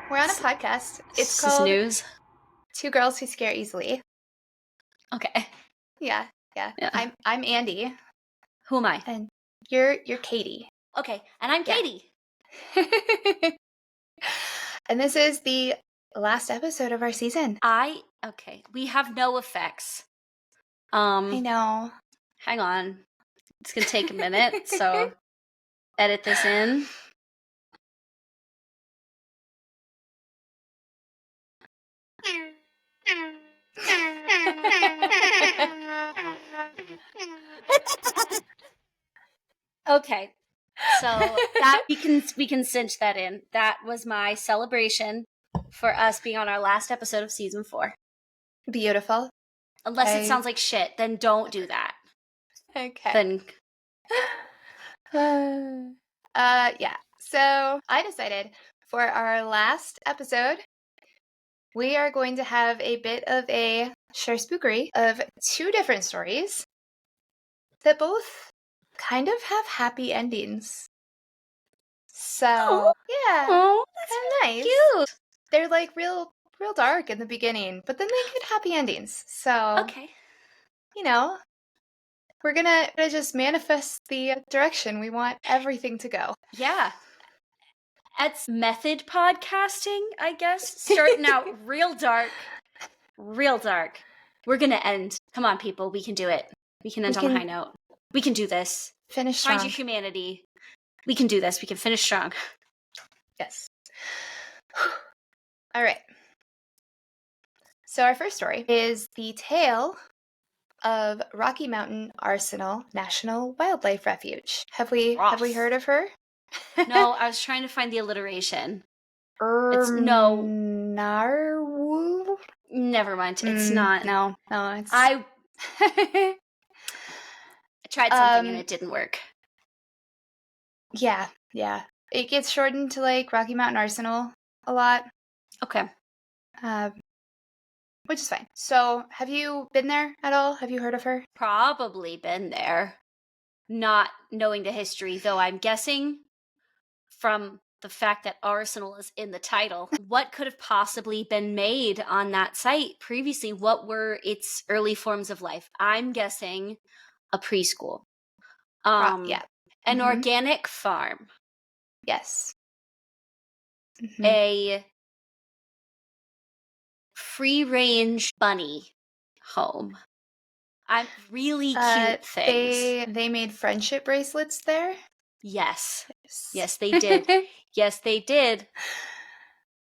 We're on a podcast. It's called Snooze. Two Girls Who Scare Easily. Okay. Yeah. Yeah. I'm Andy. Who am I? And you're Katie. Okay, and I'm Yeah. Katie. And this is the last episode of our season. Okay. We have no effects. I know. Hang on. It's gonna take a minute, so edit this in. Okay. So that we can cinch that in. That was my celebration for us being on our last episode of season 4. Beautiful. Unless it sounds like shit, then don't do that. Okay. Then yeah. So I decided for our last episode, we are going to have a bit of a share spookery of 2 different stories that both kind of have happy endings. So, yeah, that's kind of nice. cute. They're like real dark in the beginning, but then they get happy endings. So, Okay. you know, we're gonna just manifest the direction we want everything to go. Yeah. It's method podcasting, I guess. Starting out real dark. We're gonna end. Come on, people. We can do it. We can end on a high note. We can do this. Finish strong. Find your humanity. We can do this. We can finish strong. Yes. All right. So our first story is the tale of Rocky Mountain Arsenal National Wildlife Refuge. Have we heard of her? No, I was trying to find the alliteration. It's Narwhal? Never mind. It's not. No, it's... I tried something and it didn't work. Yeah. It gets shortened to like Rocky Mountain Arsenal a lot. Okay. Which is fine. So, have you been there at all? Have you heard of her? Probably been there. Not knowing the history, though I'm guessing from the fact that Arsenal is in the title, what could have possibly been made on that site previously? What were its early forms of life? I'm guessing a preschool. Yeah. An organic farm. Yes. A free-range bunny home. I'm really cute things. They made friendship bracelets there? Yes, they did. Yes, they did.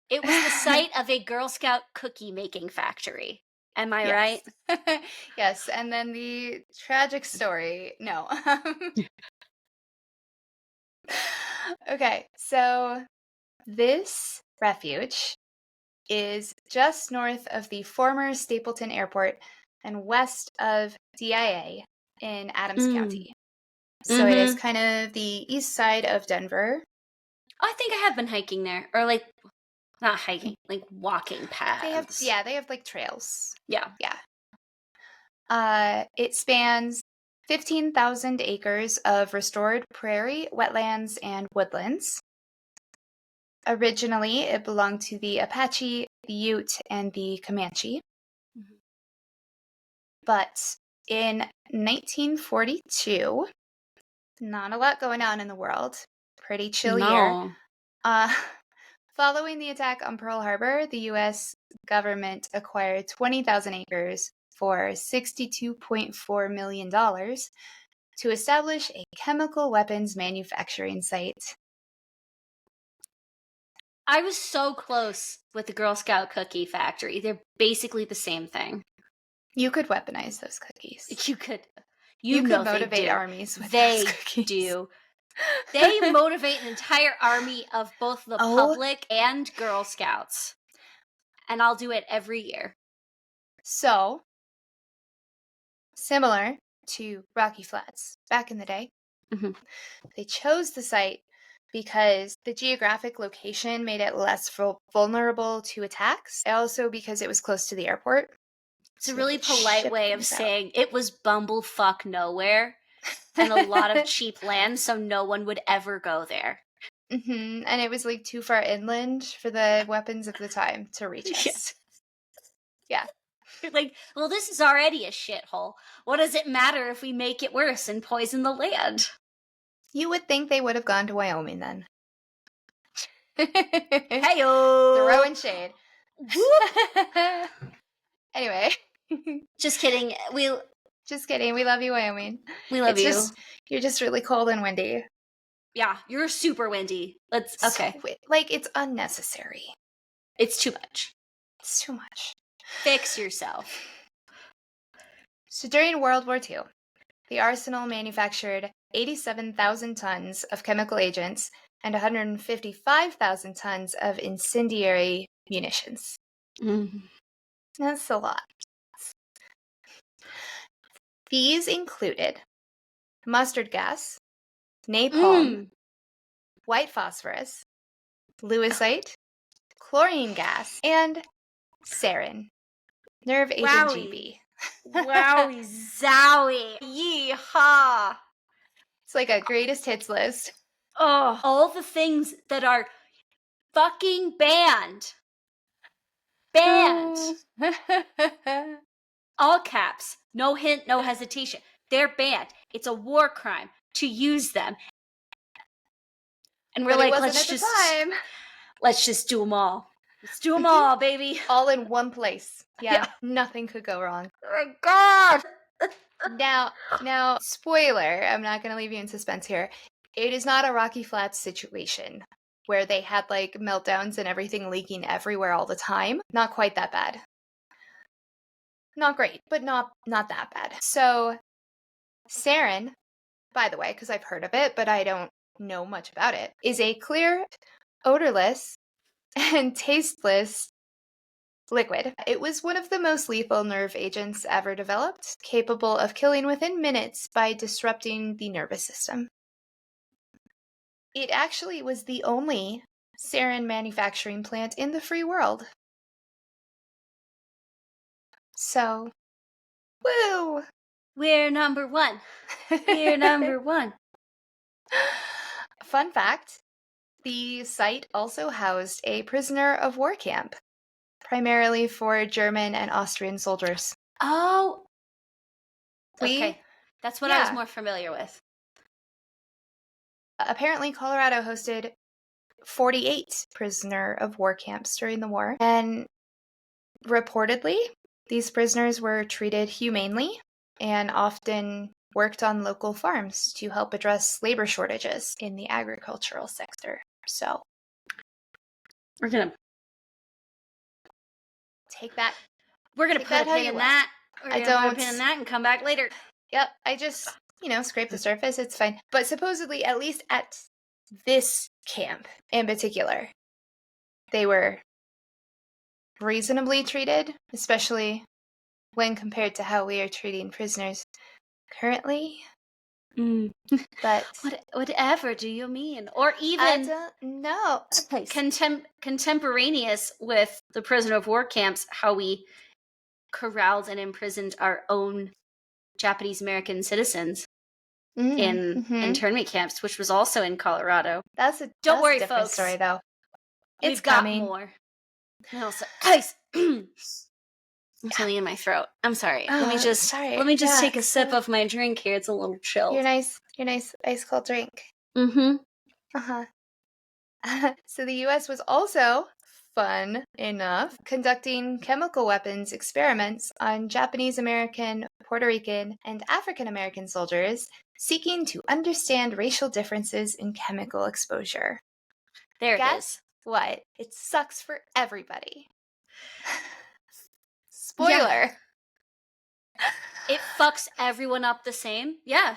It was the site of a Girl Scout cookie making factory. Am I right? Yes, and then the tragic story. No. Okay, so this refuge is just north of the former Stapleton Airport and west of DIA in Adams County. So it is kind of the east side of Denver. I think I have been hiking there. Or like, not hiking, like walking paths. They have like trails. Yeah. It spans 15,000 acres of restored prairie, wetlands, and woodlands. Originally, it belonged to the Apache, the Ute, and the Comanche. But in 1942, not a lot going on in the world. Pretty chill year. Following the attack on Pearl Harbor, the U.S. government acquired 20,000 acres for $62.4 million to establish a chemical weapons manufacturing site. I was so close with the Girl Scout cookie factory. They're basically the same thing. You could weaponize those cookies. You could. You could motivate armies with those cookies. They do. They motivate an entire army of both the public and Girl Scouts. And I'll do it every year. So, similar to Rocky Flats back in the day, they chose the site because the geographic location made it less vulnerable to attacks. Also because it was close to the airport. It's a really polite way of saying it was bumblefuck nowhere and a lot of cheap land, so no one would ever go there. And it was like too far inland for the weapons of the time to reach us. Yeah. You're like, well, this is already a shithole. What does it matter if we make it worse and poison the land? You would think they would have gone to Wyoming then. Heyo! Throwing shade. Anyway. Just kidding. Just kidding. We love you, Wyoming. We love you. You're just really cold and windy. Yeah, you're super windy. Okay. Like, it's unnecessary. It's too much. It's too much. Fix yourself. So during World War II, the arsenal manufactured 87,000 tons of chemical agents and 155,000 tons of incendiary munitions. That's a lot. These included mustard gas, napalm, white phosphorus, lewisite, chlorine gas, and sarin, nerve agent GB. Wowie zowie. Yeehaw. It's like a greatest hits list. Oh, all the things that are fucking banned. Banned. All caps. No hint, no hesitation. They're banned. It's a war crime to use them. And we're like, let's just do them all. Let's do them all, baby. All in one place. Yeah. Nothing could go wrong. Oh, God. Now, spoiler, I'm not going to leave you in suspense here. It is not a Rocky Flats situation where they had like meltdowns and everything leaking everywhere all the time. Not quite that bad. Not great, but not that bad. So, sarin, by the way, because I've heard of it, but I don't know much about it, is a clear, odorless, and tasteless liquid. It was one of the most lethal nerve agents ever developed, capable of killing within minutes by disrupting the nervous system. It actually was the only sarin manufacturing plant in the free world. So, woo! We're number one. We're number one. Fun fact, the site also housed a prisoner of war camp, primarily for German and Austrian soldiers. Oh. Okay. That's what I was more familiar with. Apparently, Colorado hosted 48 prisoner of war camps during the war. And reportedly, these prisoners were treated humanely and often worked on local farms to help address labor shortages in the agricultural sector. So, we're going to take that. We're going to put a pin in that. We're going to put a pin in that and come back later. Yep, I just, scrape the surface. It's fine. But supposedly, at least at this camp in particular, they were reasonably treated, especially when compared to how we are treating prisoners currently. But whatever do you mean? Or even I don't know. Contemporaneous with the prisoner of war camps, how we corralled and imprisoned our own Japanese American citizens in internment camps, which was also in Colorado. Don't worry, different folks. Story though. We've got more. Guys, I'm something in my throat. I'm sorry. Let me just take a sip of my drink here. It's a little chilled. Your nice ice cold drink. Uh-huh. So the U.S. was also, fun enough, conducting chemical weapons experiments on Japanese American, Puerto Rican, and African American soldiers, seeking to understand racial differences in chemical exposure. There Guess it is. What? It sucks for everybody. Spoiler. Yeah. It fucks everyone up the same. Yeah.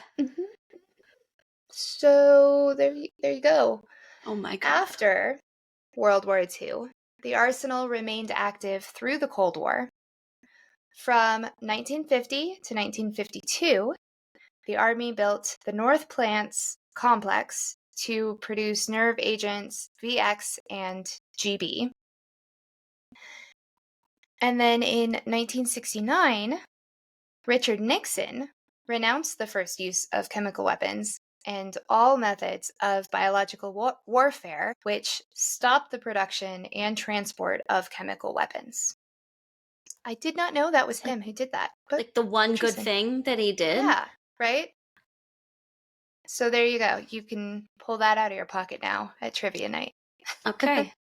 So there you go. Oh my God. After World War II, the arsenal remained active through the Cold War. From 1950 to 1952, the Army built the North Plants Complex to produce nerve agents VX and GB. And then in 1969, Richard Nixon renounced the first use of chemical weapons and all methods of biological warfare, which stopped the production and transport of chemical weapons. I did not know that was him who did that. But like the one good thing that he did? Yeah, right? So there you go. You can pull that out of your pocket now at trivia night. Okay.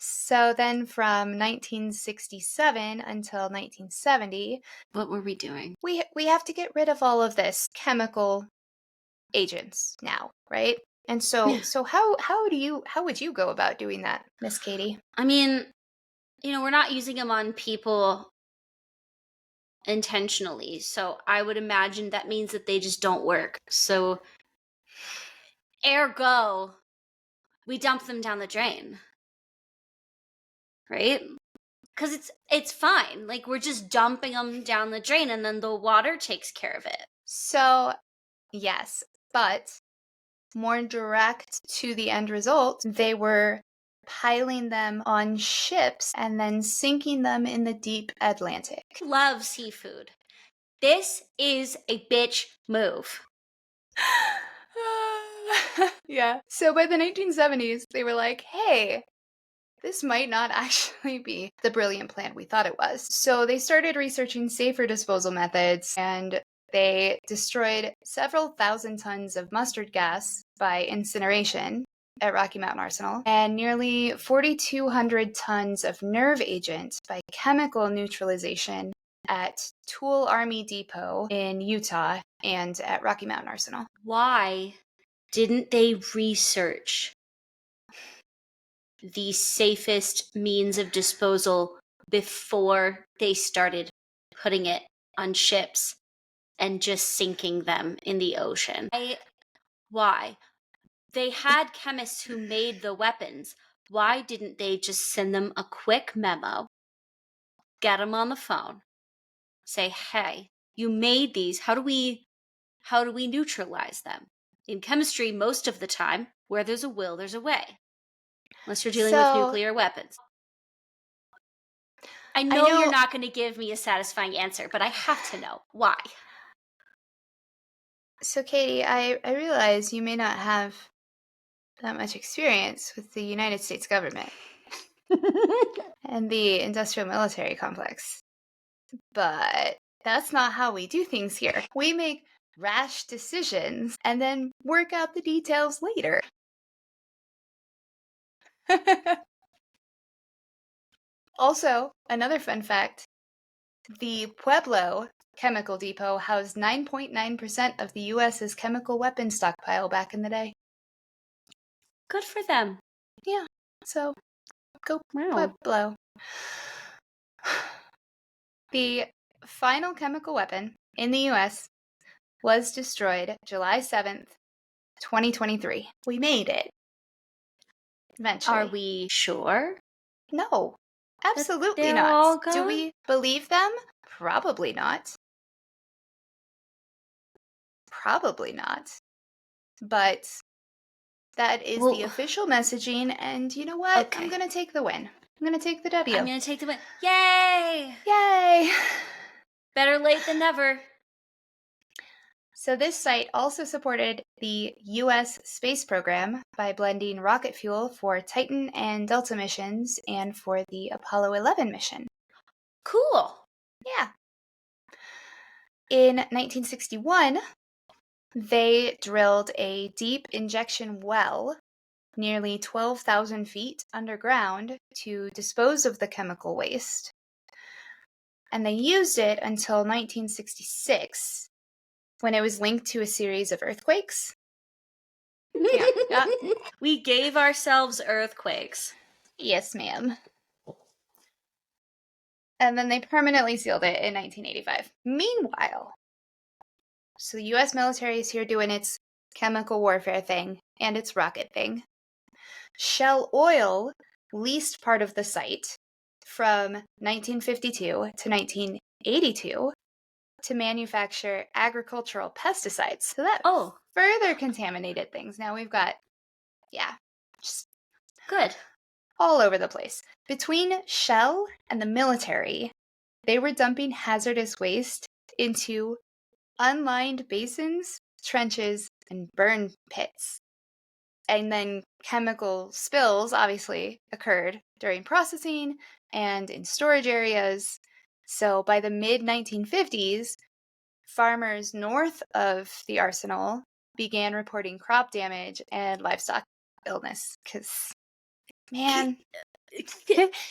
So then from 1967 until 1970, what were we doing? We have to get rid of all of this chemical agents now, right? And so how would you go about doing that, Miss Katie? I mean, we're not using them on people intentionally, so I would imagine that means that they just don't work. So ergo, we dump them down the drain. Right? Because it's fine. Like, we're just dumping them down the drain and then the water takes care of it. So, yes, but more direct to the end result, they were piling them on ships and then sinking them in the deep Atlantic. Love seafood. This is a bitch move. Yeah. So by the 1970s, they were like, hey, this might not actually be the brilliant plan we thought it was. So they started researching safer disposal methods, and they destroyed several thousand tons of mustard gas by incineration at Rocky Mountain Arsenal, and nearly 4,200 tons of nerve agent by chemical neutralization at Tool Army Depot in Utah and at Rocky Mountain Arsenal. Why didn't they research the safest means of disposal before they started putting it on ships and just sinking them in the ocean? Why? They had chemists who made the weapons. Why didn't they just send them a quick memo, get them on the phone, say, hey, you made these. How do we neutralize them? In chemistry, most of the time, where there's a will, there's a way. Unless you're dealing with nuclear weapons. I know you're not going to give me a satisfying answer, but I have to know. Why? So, Katie, I realize you may not have that much experience with the United States government and the industrial military complex. But that's not how we do things here. We make rash decisions and then work out the details later. Also, another fun fact, the Pueblo Chemical Depot housed 9.9% of the U.S.'s chemical weapons stockpile back in the day. Good for them. Yeah, so go Pueblo. The final chemical weapon in the U.S. was destroyed July 7th, 2023. We made it. Eventually. Are we sure? No, absolutely not. Do we believe them? Probably not. Probably not. But that is the official messaging, and you know what? Okay. I'm going to take the win. I'm going to take the W. I'm going to take the win. Yay! Yay! Better late than never. So this site also supported the U.S. space program by blending rocket fuel for Titan and Delta missions and for the Apollo 11 mission. Cool. Yeah. In 1961, they drilled a deep injection well nearly 12,000 feet underground to dispose of the chemical waste. And they used it until 1966, when it was linked to a series of earthquakes. Yeah. We gave ourselves earthquakes. Yes, ma'am. And then they permanently sealed it in 1985. Meanwhile, so the U.S. military is here doing its chemical warfare thing and its rocket thing. Shell Oil leased part of the site from 1952 to 1982 to manufacture agricultural pesticides. So that further contaminated things. Now we've got, just good all over the place. Between Shell and the military, they were dumping hazardous waste into unlined basins trenches, and burn pits. And then chemical spills obviously occurred during processing and in storage areas. So by the mid 1950s, farmers north of the arsenal began reporting crop damage and livestock illness. Because, man,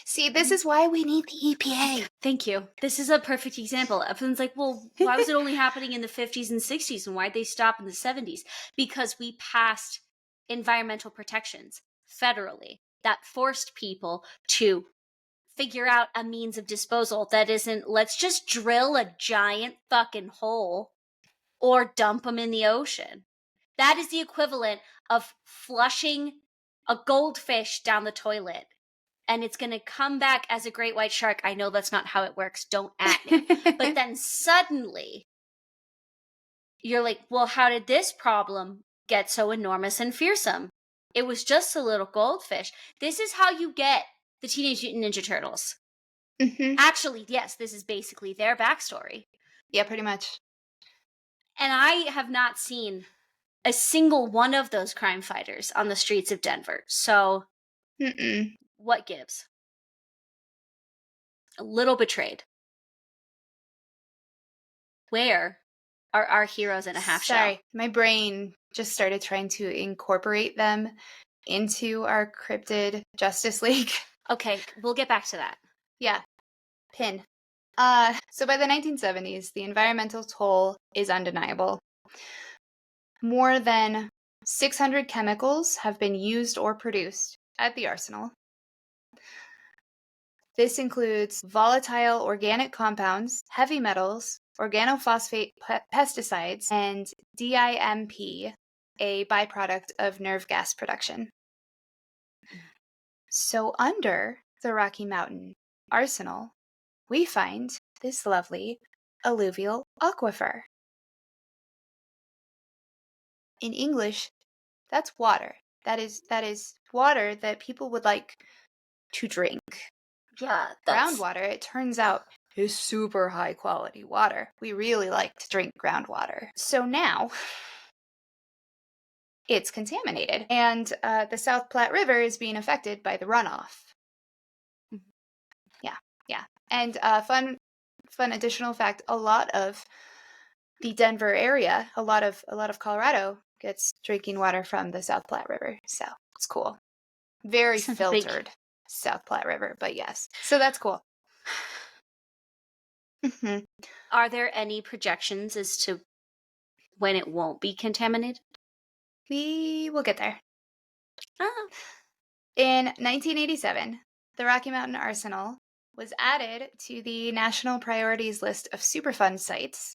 see, this is why we need the EPA. Thank you. This is a perfect example. Everyone's like, well, why was it only happening in the 50s and 60s, and why'd they stop in the 70s? Because we passed environmental protections federally that forced people to figure out a means of disposal that isn't, let's just drill a giant fucking hole or dump them in the ocean. That is the equivalent of flushing a goldfish down the toilet, and it's going to come back as a great white shark. I know that's not how it works. Don't at me. But then suddenly, you're like, well, how did this problem get so enormous and fearsome? It was just a little goldfish. This is how you get the Teenage Mutant Ninja Turtles. Mm-hmm. Actually, yes, this is basically their backstory. Yeah, pretty much. And I have not seen a single one of those crime fighters on the streets of Denver. So, what gives? A little betrayed. Where are our heroes in a half shell? Sorry, my brain just started trying to incorporate them into our cryptid Justice League. Okay, we'll get back to that. Yeah. Pin. So by the 1970s, the environmental toll is undeniable. More than 600 chemicals have been used or produced at the arsenal. This includes volatile organic compounds, heavy metals, organophosphate pesticides, and DIMP, a byproduct of nerve gas production. So under the Rocky Mountain arsenal, we find this lovely alluvial aquifer. In English, that's water. That is water that people would like to drink. Yeah, Groundwater, it turns out, is super high quality water. We really like to drink groundwater. So now it's contaminated, and the South Platte River is being affected by the runoff. Yeah. And fun additional fact: a lot of the Denver area, a lot of Colorado gets drinking water from the South Platte River. So it's cool. Very filtered South Platte River, but yes. So that's cool. Mm-hmm. Are there any projections as to when it won't be contaminated? We will get there. Oh. In 1987, the Rocky Mountain Arsenal was added to the National Priorities list of Superfund sites,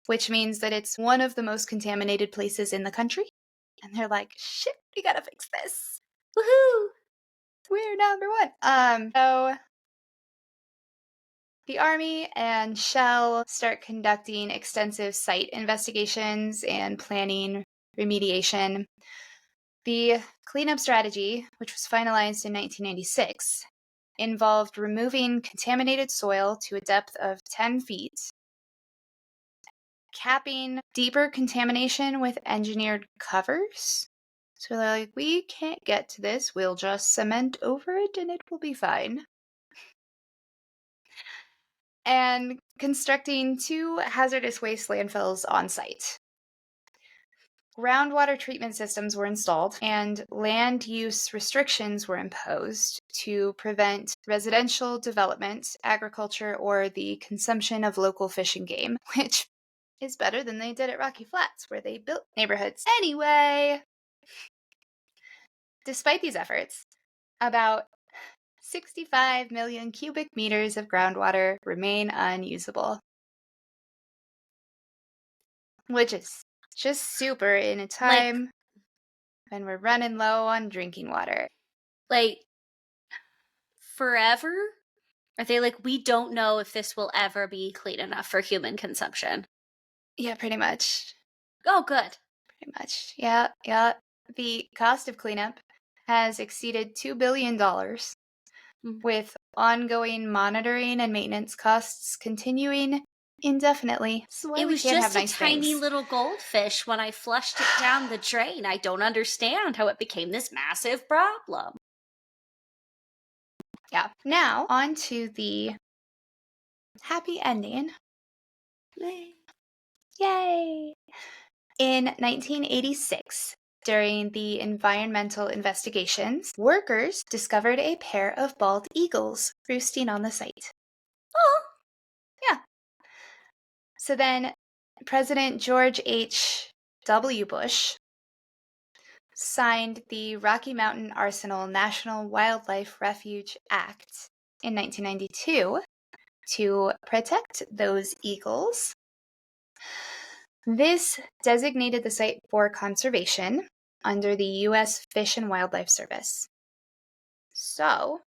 which means that it's one of the most contaminated places in the country. And they're like, shit, we gotta fix this. Woohoo! We're number one. So the Army and Shell start conducting extensive site investigations and planning remediation. The cleanup strategy, which was finalized in 1996, involved removing contaminated soil to a depth of 10 feet, capping deeper contamination with engineered covers. So they're like, we can't get to this, we'll just cement over it and it will be fine. And constructing 2 hazardous waste landfills on site. Groundwater treatment systems were installed, and land use restrictions were imposed to prevent residential development, agriculture, or the consumption of local fish and game, which is better than they did at Rocky Flats, where they built neighborhoods. Anyway, despite these efforts, about 65 million cubic meters of groundwater remain unusable, which is just super in a time when we're running low on drinking water. Like, forever? Are they like, we don't know if this will ever be clean enough for human consumption? Yeah, pretty much. Oh, good. Pretty much. Yeah. The cost of cleanup has exceeded $2 billion, with ongoing monitoring and maintenance costs continuing indefinitely. That's why It we was can't have just a nice tiny things. little goldfish when I flushed it down the drain. I don't understand how it became this massive problem. Yeah. Now, on to the happy ending. Yay! In 1986, during the environmental investigations, workers discovered a pair of bald eagles roosting on the site. Oh, yeah. So then, President George H.W. Bush signed the Rocky Mountain Arsenal National Wildlife Refuge Act in 1992 to protect those eagles. This designated the site for conservation under the U.S. Fish and Wildlife Service. So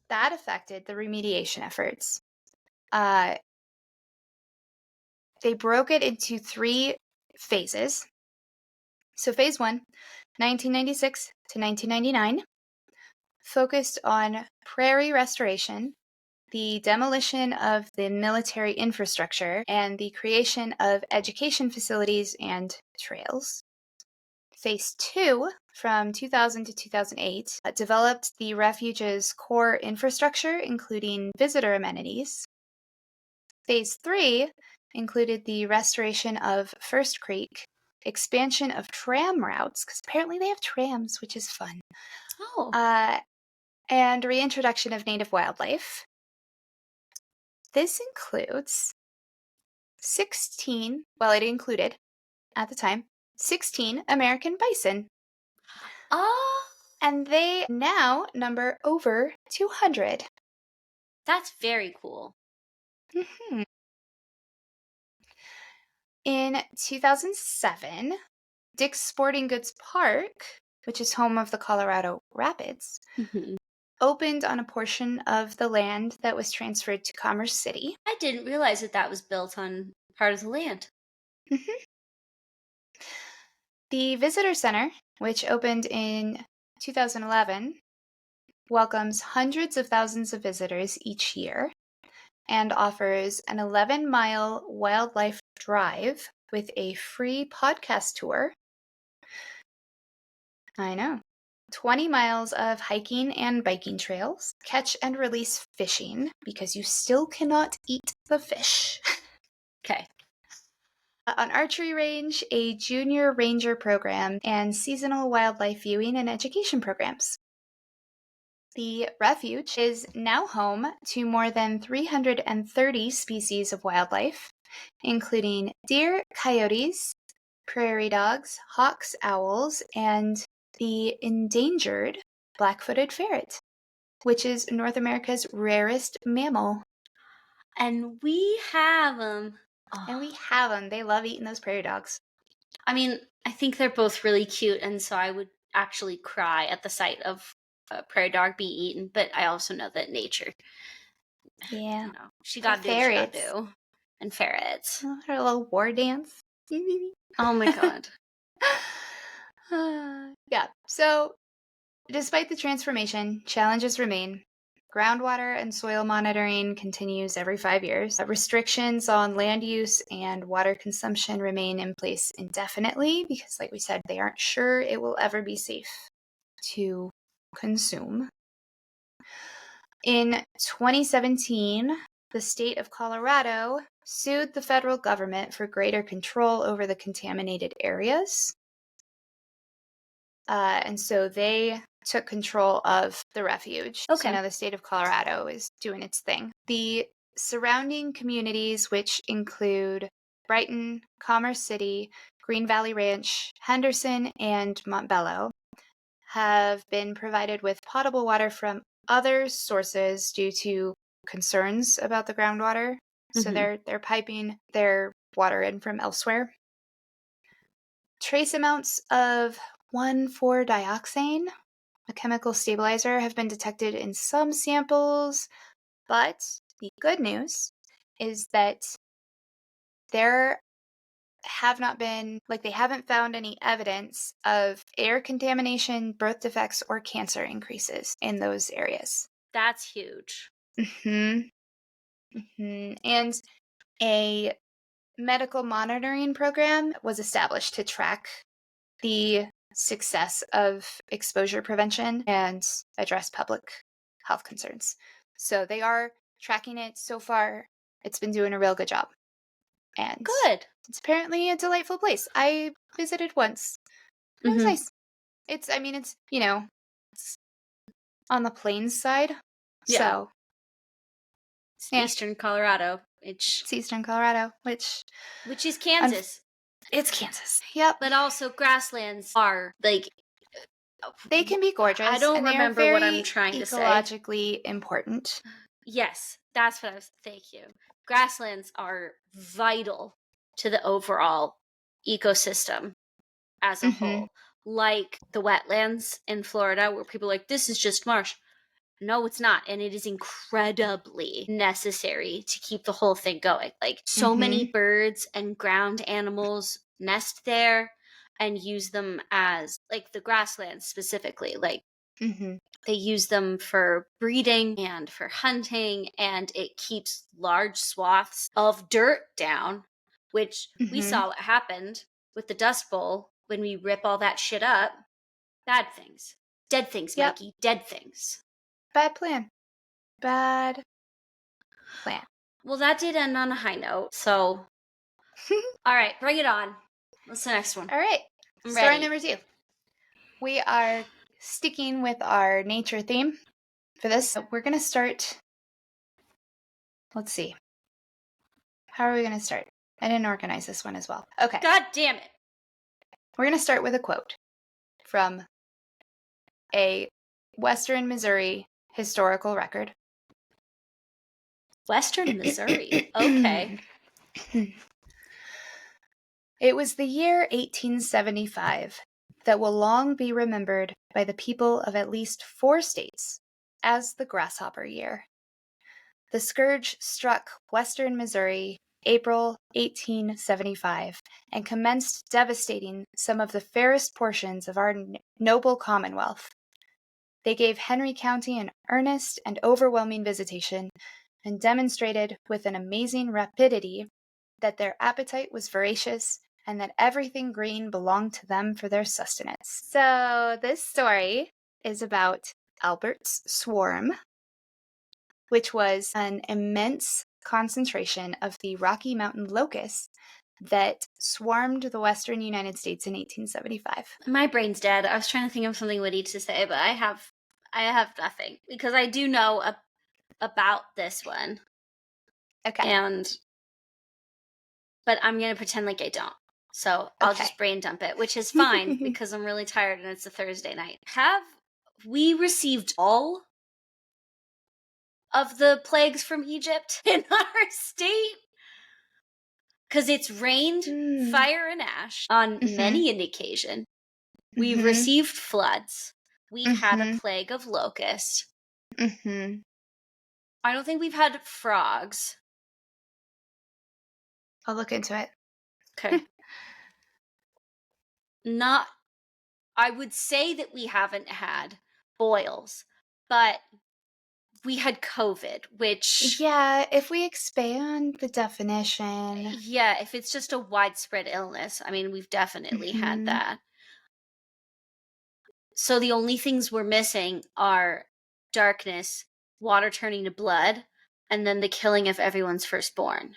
that affected the remediation efforts. They broke it into 3 phases. So phase 1, 1996 to 1999, focused on prairie restoration, the demolition of the military infrastructure, and the creation of education facilities and trails. Phase 2, from 2000 to 2008, developed the refuge's core infrastructure, including visitor amenities. Phase 3 included the restoration of First Creek, expansion of tram routes, because apparently they have trams, which is fun. Oh. And reintroduction of native wildlife. This includes 16, well, it included, at the time, 16 American bison. Oh. And they now number over 200. That's very cool. Mm-hmm. In 2007, Dick's Sporting Goods Park, which is home of the Colorado Rapids, opened on a portion of the land that was transferred to Commerce City. I didn't realize that was built on part of the land. Mm-hmm. The Visitor Center, which opened in 2011, welcomes hundreds of thousands of visitors each year and offers an 11-mile wildlife drive with a free podcast tour. I know. 20 miles of hiking and biking trails, catch and release fishing, because you still cannot eat the fish. Okay. An archery range, a junior ranger program, and seasonal wildlife viewing and education programs. The refuge is now home to more than 330 species of wildlife, including deer, coyotes, prairie dogs, hawks, owls, and the endangered black-footed ferret, which is North America's rarest mammal. And we have them. And we have them. They love eating those prairie dogs. I mean, I think they're both really cute, and so I would actually cry at the sight of a prairie dog being eaten, but I also know that nature. Yeah. You know, she got to do what she got to do. And ferrets. Oh, her little war dance. Oh my god. Yeah, so despite the transformation, challenges remain. Groundwater and soil monitoring continues every 5 years. Restrictions on land use and water consumption remain in place indefinitely because, like we said, they aren't sure it will ever be safe to consume. In 2017, the state of Colorado sued the federal government for greater control over the contaminated areas. And so they took control of the refuge. Okay. So now the state of Colorado is doing its thing. The surrounding communities, which include Brighton, Commerce City, Green Valley Ranch, Henderson, and Montbello, have been provided with potable water from other sources due to concerns about the groundwater. So they're piping their water in from elsewhere. Trace amounts of 1,4-dioxane, a chemical stabilizer, have been detected in some samples, but the good news is that there have not been, they haven't found any evidence of air contamination, birth defects, or cancer increases in those areas. That's huge. And a medical monitoring program was established to track the success of exposure prevention and address public health concerns. So they are tracking it so far. It's been doing a real good job. And Good. It's apparently a delightful place. I visited once. It was nice. It's it's on the plains side. Yeah. So it's eastern Colorado. It's eastern Colorado, which is Kansas. It's Kansas. Yep. But also grasslands are like they can be gorgeous. I don't remember what I'm trying to say. Ecologically important. Yes, that's what I was. Thank you. Grasslands are vital to the overall ecosystem as a whole. Like the wetlands in Florida, where people are like, this is just marsh. No, it's not. And it is incredibly necessary to keep the whole thing going. Like, so many birds and ground animals nest there and use them as, like, the grasslands specifically. Like, they use them for breeding and for hunting, and it keeps large swaths of dirt down, which we saw what happened with the Dust Bowl when we rip all that shit up. Bad things. Dead things, Mikey. Dead things. Bad plan. Bad plan. Well, that did end on a high note, so... All right, bring it on. What's the next one? All right. Story number 2. We are sticking with our nature theme for this. We're going to start... Let's see. How are we going to start? I didn't organize this one as well. Okay. God damn it. We're going to start with a quote from a Western Missouri historical record. Western Missouri. Okay. It was the year 1875 that will long be remembered by the people of at least 4 states as the Grasshopper Year. The scourge struck western Missouri April 1875 and commenced devastating some of the fairest portions of our noble Commonwealth. They gave Henry County an earnest and overwhelming visitation and demonstrated with an amazing rapidity that their appetite was voracious and that everything green belonged to them for their sustenance. So this story is about Albert's swarm, which was an immense concentration of the Rocky Mountain locusts that swarmed the western United States in 1875. My brain's dead. I was trying to think of something witty to say, but I have nothing, because I do know about this one. Okay. But I'm going to pretend like I don't. So I'll just brain dump it, which is fine because I'm really tired and it's a Thursday night. Have we received all of the plagues from Egypt in our state? Because it's rained fire and ash on many an occasion. We've received floods. We've had a plague of locusts. I don't think we've had frogs. I'll look into it. Okay. I would say that we haven't had boils, but we had COVID, which... Yeah, if we expand the definition... Yeah, if it's just a widespread illness, I mean, we've definitely had that. So the only things we're missing are darkness, water turning to blood, and then the killing of everyone's firstborn.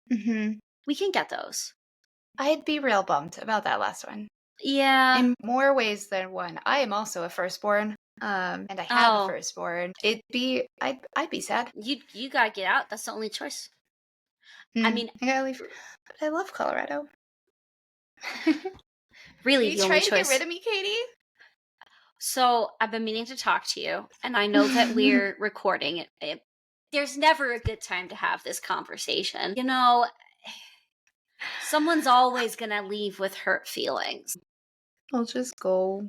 We can get those. I'd be real bummed about that last one. Yeah. In more ways than one. I am also a firstborn. And I have a firstborn. I'd be sad. You gotta get out. That's the only choice. I mean, I gotta leave. But I love Colorado. Really, the only choice. Are you trying to get rid of me, Katie? So I've been meaning to talk to you, and I know that we're recording. There's never a good time to have this conversation. You know, someone's always gonna leave with hurt feelings. I'll just go.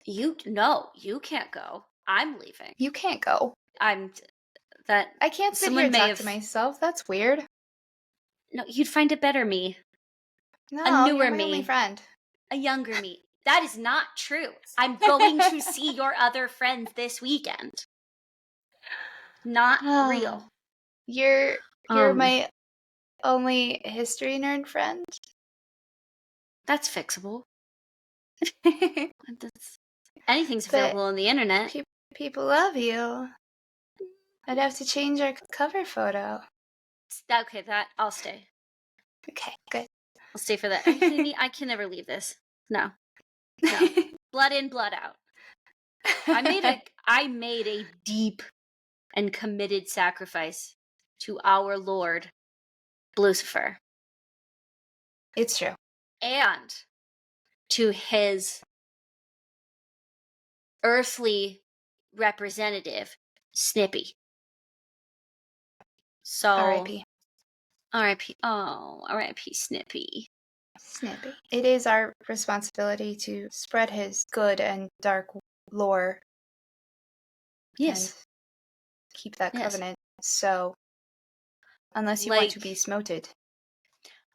You can't go. I'm leaving. You can't go. I can't sit here and talk to myself. That's weird. No, you'd find a better me. No, a newer you're my me. Only friend. A younger me. That is not true. I'm going to see your other friends this weekend. Not real. You're my only history nerd friend. That's fixable. Anything's But available on the internet. people love you. I'd have to change our cover photo. Okay, I'll stay. Okay, good. I'll stay for that. Are you kidding me? I can never leave this. No. Blood in, blood out. I made a deep and committed sacrifice to our Lord, Lucifer. It's true. And to his earthly representative, Snippy. So R.I.P. R.I.P. Oh, R.I.P. Snippy. Snippy. It is our responsibility to spread his good and dark lore. Yes. And keep that covenant. So, unless you want to be smoted.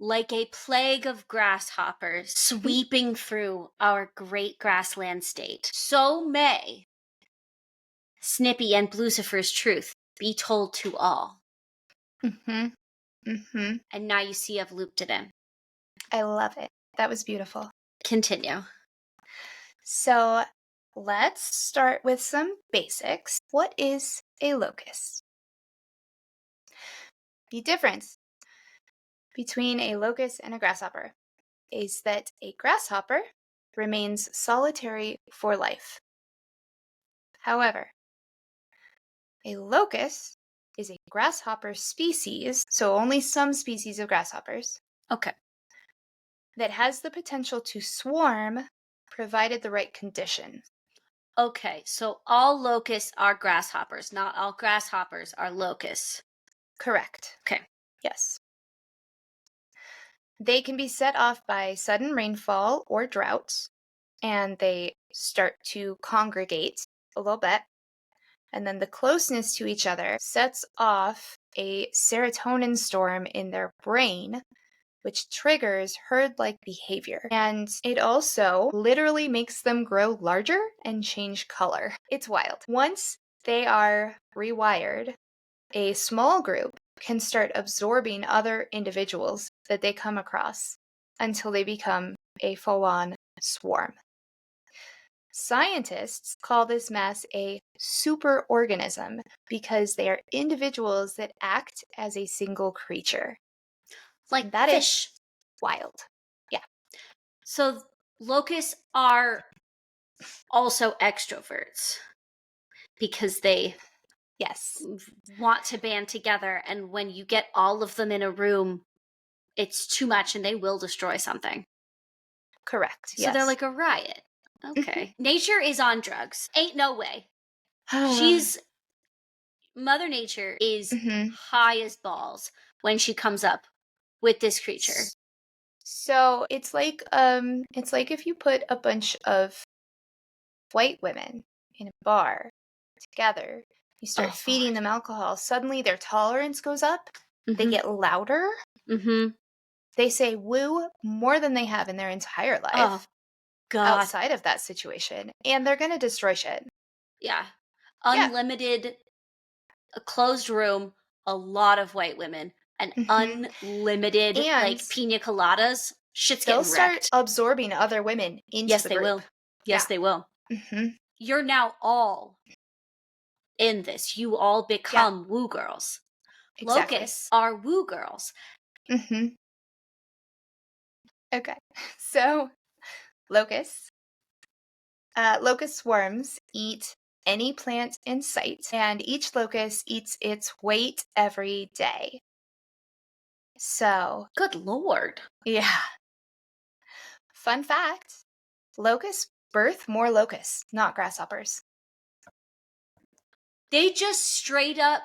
Like a plague of grasshoppers sweeping through our great grassland state, so may Snippy and Lucifer's truth be told to all. Mm-hmm. Mm-hmm. And now you see I've looped it in. I love it. That was beautiful. Continue. So, let's start with some basics. What is a locust? The difference between a locust and a grasshopper is that a grasshopper remains solitary for life. However, a locust is a grasshopper species, so only some species of grasshoppers. Okay. That has the potential to swarm provided the right conditions. Okay, so all locusts are grasshoppers. Not all grasshoppers are locusts. Correct. Okay. Yes. They can be set off by sudden rainfall or drought, and they start to congregate a little bit. And then the closeness to each other sets off a serotonin storm in their brain, which triggers herd-like behavior. And it also literally makes them grow larger and change color. It's wild. Once they are rewired, a small group can start absorbing other individuals that they come across until they become a full-on swarm. Scientists call this mass a superorganism because they are individuals that act as a single creature. Like that fish. Is wild. Yeah. So locusts are also extroverts because they want to band together, and when you get all of them in a room, it's too much and they will destroy something. Correct. So they're like a riot. Okay. Nature is on drugs. Ain't no way. Mother Nature is high as balls when she comes up with this creature. So it's like if you put a bunch of white women in a bar together, you start feeding them alcohol, suddenly their tolerance goes up, they get louder, they say woo more than they have in their entire life outside of that situation, and they're gonna destroy shit. Yeah. Unlimited, a closed room, a lot of white women, and unlimited, like, pina coladas, shit's getting wrecked. They'll start absorbing other women into the group. Will. Yes, they will. You're now all in this. You all become woo girls. Exactly. Locusts are woo girls. Okay. So, locust swarms eat any plant in sight, and each locust eats its weight every day. So, good lord. Yeah. Fun fact, locusts birth more locusts, not grasshoppers. They just straight up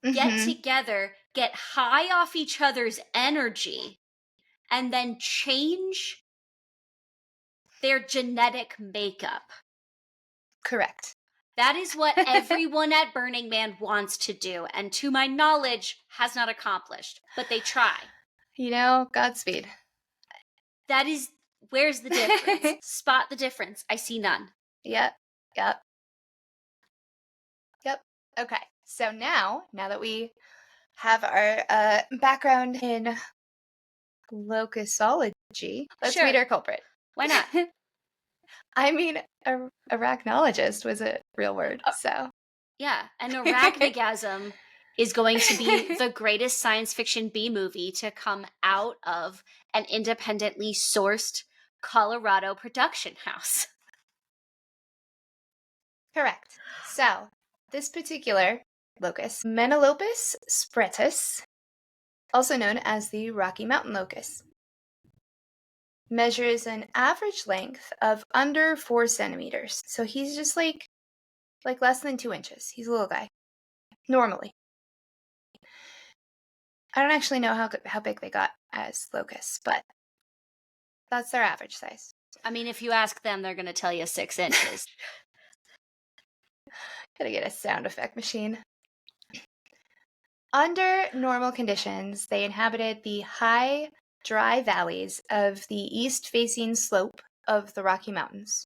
get together, get high off each other's energy, and then change their genetic makeup. Correct. That is what everyone at Burning Man wants to do, and to my knowledge, has not accomplished. But they try. You know, Godspeed. That is, where's the difference? Spot the difference. I see none. Yep. Okay. So now that we have our background in locusology, let's Sure. meet our culprit. Why not? I mean, arachnologist was a real word, so. Yeah, an arachnogasm is going to be the greatest science fiction B movie to come out of an independently sourced Colorado production house. Correct. So, this particular locust, Menelopus spretus, also known as the Rocky Mountain locust, measures an average length of under 4 centimeters. So he's just like less than 2 inches. He's a little guy, normally. I don't actually know how big they got as locusts, but that's their average size. I mean, if you ask them, they're going to tell you 6 inches. Gotta get a sound effect machine. Under normal conditions, they inhabited the high, dry valleys of the east-facing slope of the Rocky Mountains.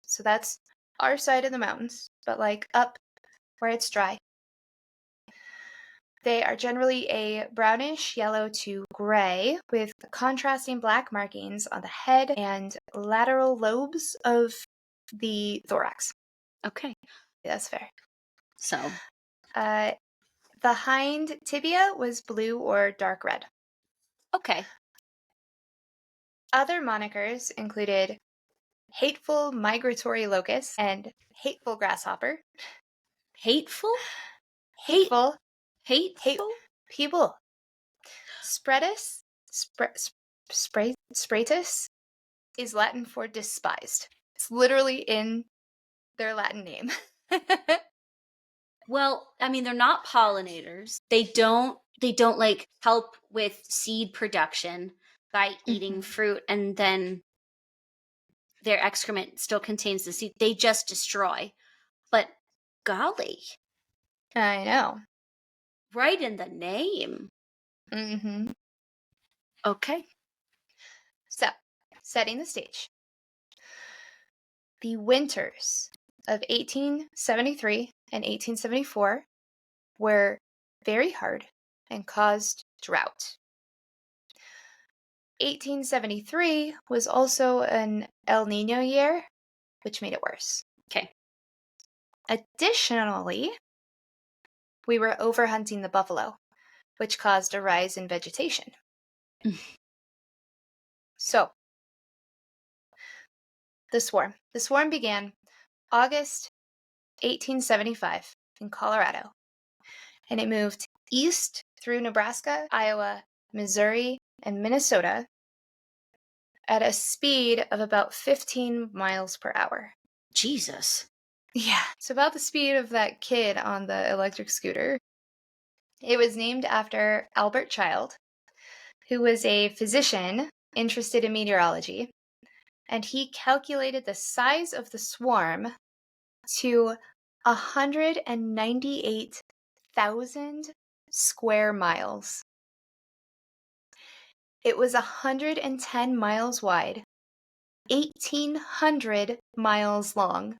So that's our side of the mountains, but like up where it's dry. They are generally a brownish yellow to gray with contrasting black markings on the head and lateral lobes of the thorax. Okay. That's fair. So, the hind tibia was blue or dark red. okay. Other monikers included hateful migratory locust and hateful grasshopper. Hateful? Hateful. Hateful? People. Spretus, spratus is Latin for despised. It's literally in their Latin name. Well, I mean, they're not pollinators. They don't like help with seed production by eating fruit, and then their excrement still contains the seed. They just destroy. But golly, I know. right in the name. Mm-hmm. Okay. So, setting the stage. The winters of 1873 and 1874 were very hard and caused drought. 1873 was also an El Nino year, which made it worse. Okay. Additionally, we were overhunting the buffalo, which caused a rise in vegetation. So, the swarm. The swarm began August 1875 in Colorado, and it moved east through Nebraska, Iowa, Missouri, and Minnesota at a speed of about 15 miles per hour. Jesus. Yeah, it's about the speed of that kid on the electric scooter. It was named after Albert Child, who was a physician interested in meteorology, and he calculated the size of the swarm to 198,000 square miles. It was 110 miles wide, 1,800 miles long,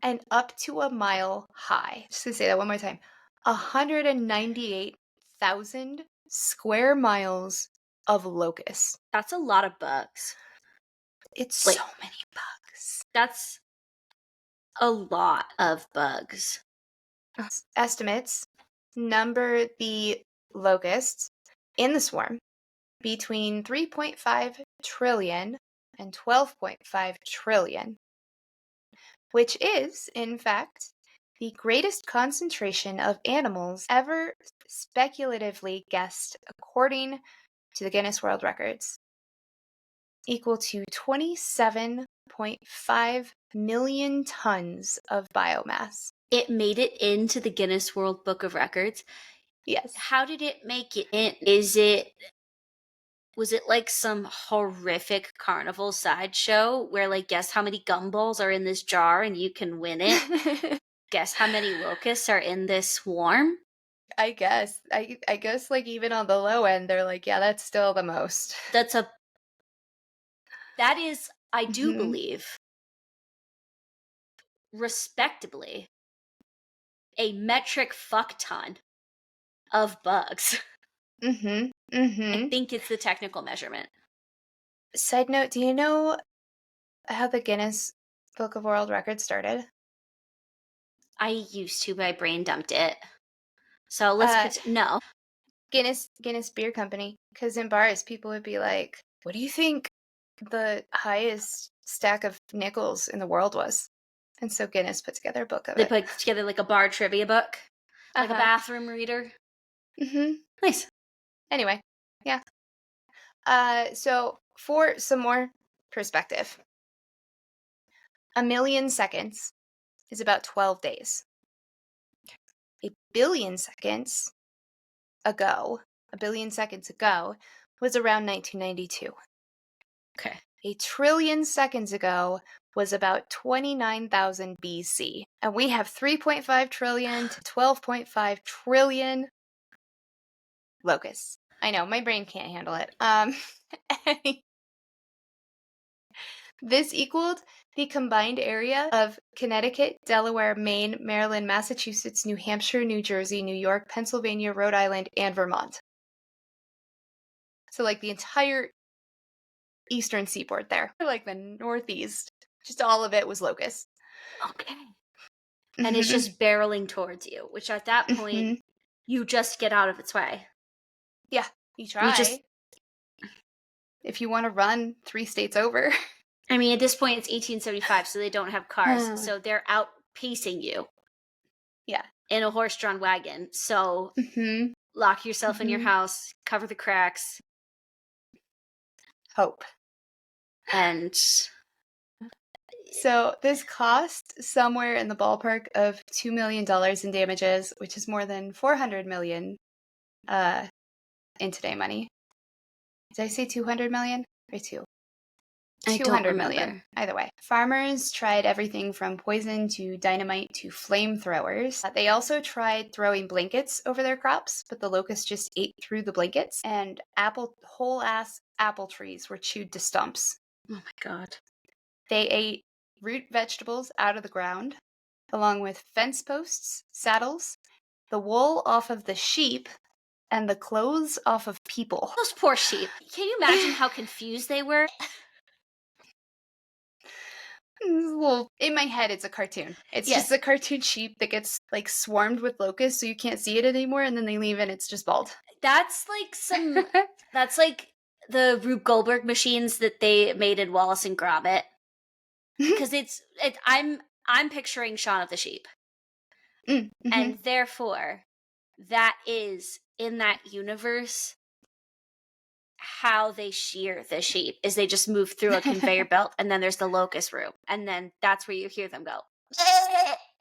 and up to a mile high. Just to say that one more time. 198,000 square miles of locusts. That's a lot of bugs. It's so many bugs. That's a lot of bugs. Estimates number the locusts in the swarm between 3.5 trillion and 12.5 trillion, which is, in fact, the greatest concentration of animals ever speculatively guessed according to the Guinness World Records, equal to 27.5 million tons of biomass. It made it into the Guinness World Book of Records. Yes. How did it make it in? Was it like some horrific carnival sideshow where, like, guess how many gumballs are in this jar and you can win it? Guess how many locusts are in this swarm? I guess. I guess, like, even on the low end, they're like, yeah, that's still the most. That is, I do believe, respectably, a metric fuck ton. of bugs. Mm-hmm. I Mm-hmm. think it's the technical measurement. Side note, do you know how the Guinness Book of World Records started? I used to, but I brain dumped it. So let's no. Guinness Beer Company. Because in bars, people would be like, "What do you think the highest stack of nickels in the world was?" And so Guinness put together a book of They it. put together like a bar trivia book, like a bathroom reader. Mm-hmm. Nice. Anyway, yeah. So for some more perspective, 1,000,000 seconds is about 12 days. 1,000,000,000 seconds ago, 1,000,000,000 seconds ago, was around 1992. Okay. 1,000,000,000,000 seconds ago was about 29,000 BC. And we have 3.5 trillion to 12.5 trillion locusts. I know, my brain can't handle it. This equaled the combined area of Connecticut, Delaware, Maine, Maryland, Massachusetts, New Hampshire, New Jersey, New York, Pennsylvania, Rhode Island, and Vermont. So, like, the entire eastern seaboard there. Like, the northeast. Just all of it was locusts. Okay. And it's just barreling towards you, which at that point, you just get out of its way. Yeah, you try. If you want to run 3 states over. I mean, at this point, it's 1875, so they don't have cars. So they're outpacing you. Yeah. In a horse-drawn wagon. So lock yourself in your house, cover the cracks. Hope. And so this cost somewhere in the ballpark of $2 million in damages, which is more than $400 million in today money. Did I say 200 million or 2? I don't remember. Either way. Farmers tried everything from poison to dynamite to flamethrowers. They also tried throwing blankets over their crops, but the locusts just ate through the blankets, and whole-ass apple trees were chewed to stumps. Oh my god. They ate root vegetables out of the ground, along with fence posts, saddles, the wool off of the sheep, and the clothes off of people. Those poor sheep. Can you imagine how confused they were? Well, in my head, it's a cartoon. It's just a cartoon sheep that gets like swarmed with locusts, so you can't see it anymore, and then they leave and it's just bald. That's like that's like the Rube Goldberg machines that they made in Wallace and Gromit. Because I'm picturing Shaun of the Sheep. Mm-hmm. And therefore, that is, in that universe, how they shear the sheep, is they just move through a conveyor belt, and then there's the locust room, and then that's where you hear them go,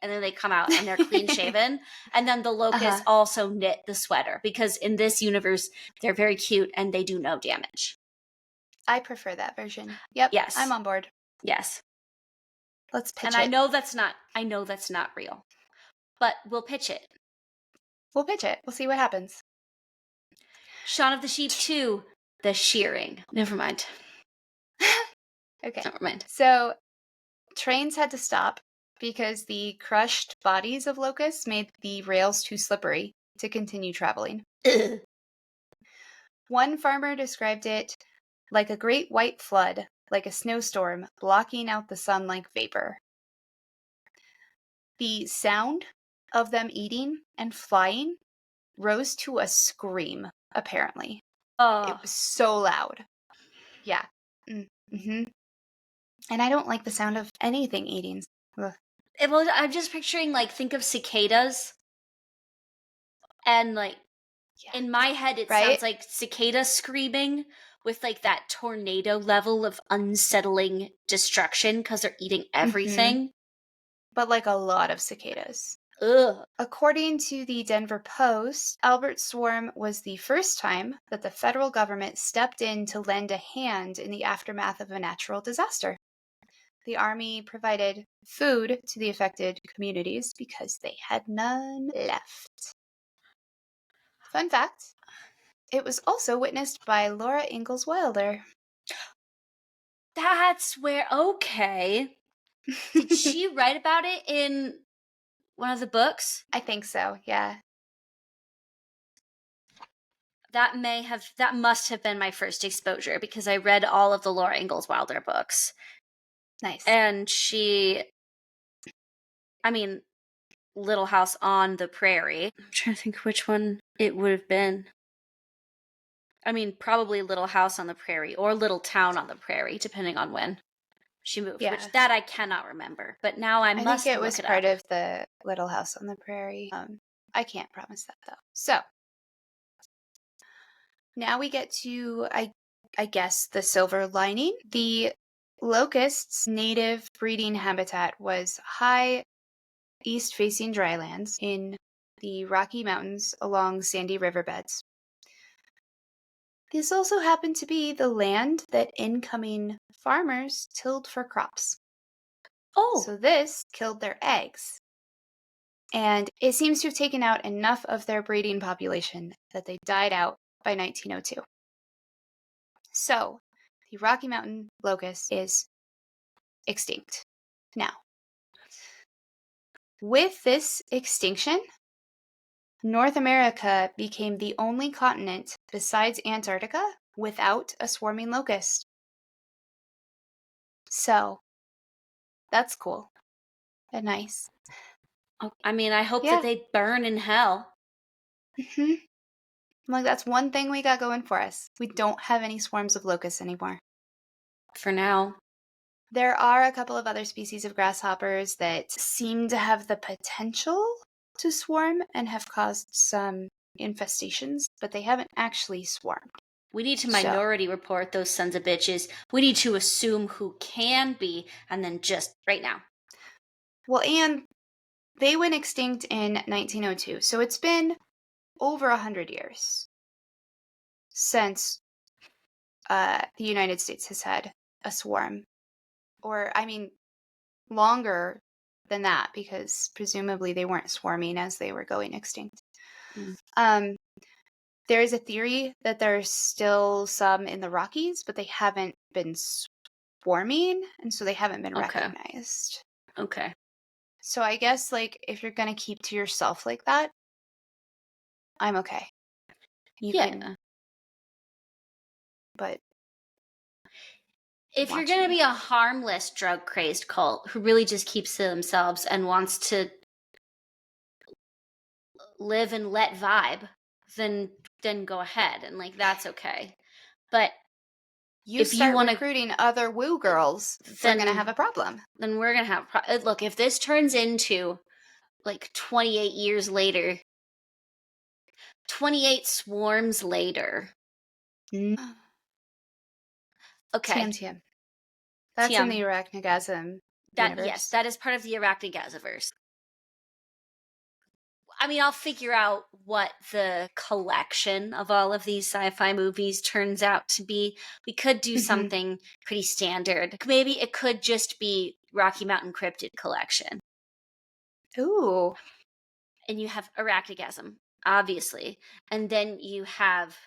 and then they come out, and they're clean shaven, and then the locusts also knit the sweater, because in this universe, they're very cute, and they do no damage. I prefer that version. Yep. Yes. I'm on board. Yes. Let's pitch and it. I know that's not real, but we'll pitch it. We'll pitch it. We'll see what happens. Shaun of the Sheep 2, the shearing. Never mind. Okay. Never mind. So, trains had to stop because the crushed bodies of locusts made the rails too slippery to continue traveling. One farmer described it like a great white flood, like a snowstorm, blocking out the sun like vapor. The sound of them eating and flying rose to a scream, apparently. It was so loud. Yeah. Mm-hmm. And I don't like the sound of anything eating. Ugh. Well, I'm just picturing, like, think of cicadas. And, like, in my head, it sounds like cicada screaming with, like, that tornado level of unsettling destruction because they're eating everything. Mm-hmm. But, like, a lot of cicadas. Ugh. According to the Denver Post, Albert Swarm was the first time that the federal government stepped in to lend a hand in the aftermath of a natural disaster. The Army provided food to the affected communities because they had none left. Fun fact, it was also witnessed by Laura Ingalls Wilder. That's where, okay. Did she write about it in one of the books? I think so, yeah. That must have been my first exposure because I read all of the Laura Ingalls Wilder books. Nice. And Little House on the Prairie. I'm trying to think which one it would have been. Probably Little House on the Prairie or Little Town on the Prairie, depending on when she moved, Yeah. which that I cannot remember. But now I must think it look was it part up. of the Little House on the Prairie. I can't promise that though. So now we get to, I guess, the silver lining. The locust's native breeding habitat was high east-facing drylands in the Rocky Mountains along sandy riverbeds. This also happened to be the land that incoming farmers tilled for crops. Oh. So this killed their eggs. And it seems to have taken out enough of their breeding population that they died out by 1902. So the Rocky Mountain locust is extinct now. With this extinction, North America became the only continent besides Antarctica without a swarming locust. So that's cool and nice. I hope that they burn in hell. Mm-hmm. Like, that's one thing we got going for us. We don't have any swarms of locusts anymore. For now. There are a couple of other species of grasshoppers that seem to have the potential to swarm and have caused some infestations, but they haven't actually swarmed. We need to minority report those sons of bitches. We need to assume who can be, and then just right now. Well, and they went extinct in 1902, so it's been over 100 years since the United States has had a swarm. Or, longer than that, because presumably they weren't swarming as they were going extinct. There is a theory that there's still some in the Rockies, but they haven't been swarming, and so they haven't been recognized. Okay. So I guess, if you're going to keep to yourself like that, I'm okay. You can, but if you're going to be a harmless drug-crazed cult who really just keeps to themselves and wants to live and let vibe, then go ahead, and that's okay. But if you want recruiting other woo girls, we're going to have a problem. Then we're going to have look, if this turns into 28 years later, 28 swarms later. Okay. TM. That's in the Arachnogasm universe. Yes, that is part of the Arachnogasaverse. I'll figure out what the collection of all of these sci-fi movies turns out to be. We could do something pretty standard. Maybe it could just be Rocky Mountain Cryptid Collection. Ooh. And you have Arachnogasm, obviously. And then you have...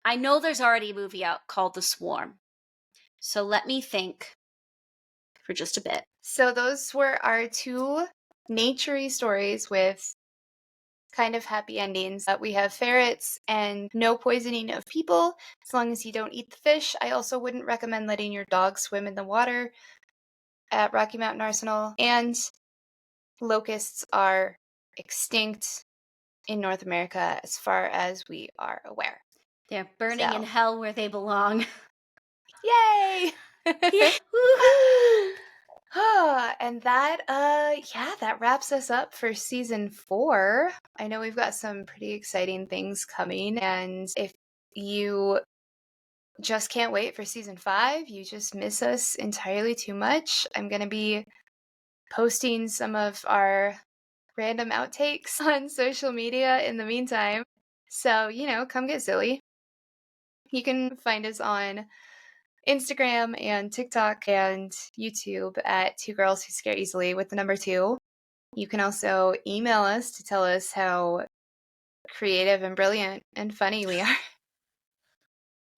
I know there's already a movie out called The Swarm. So let me think for just a bit. So those were our two nature-y stories with kind of happy endings. We have ferrets and no poisoning of people, as long as you don't eat the fish. I also wouldn't recommend letting your dog swim in the water at Rocky Mountain Arsenal. And locusts are extinct in North America as far as we are aware. They're burning in hell where they belong. Yay! Yeah. Woohoo! And that wraps us up for season 4. I know we've got some pretty exciting things coming, and if you just can't wait for season 5, you just miss us entirely too much. I'm going to be posting some of our random outtakes on social media in the meantime. So, come get silly. You can find us on Instagram and TikTok and YouTube at 2 Girls Who Scare Easily with the number 2. You can also email us to tell us how creative and brilliant and funny we are.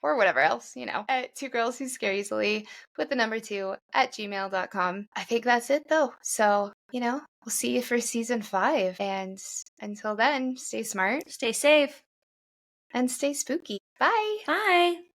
Or whatever else, at 2 Girls Who Scare Easily with the number 2 at gmail.com. I think that's it though. So, we'll see you for season 5. And until then, stay smart. Stay safe. and stay spooky. Bye. Bye.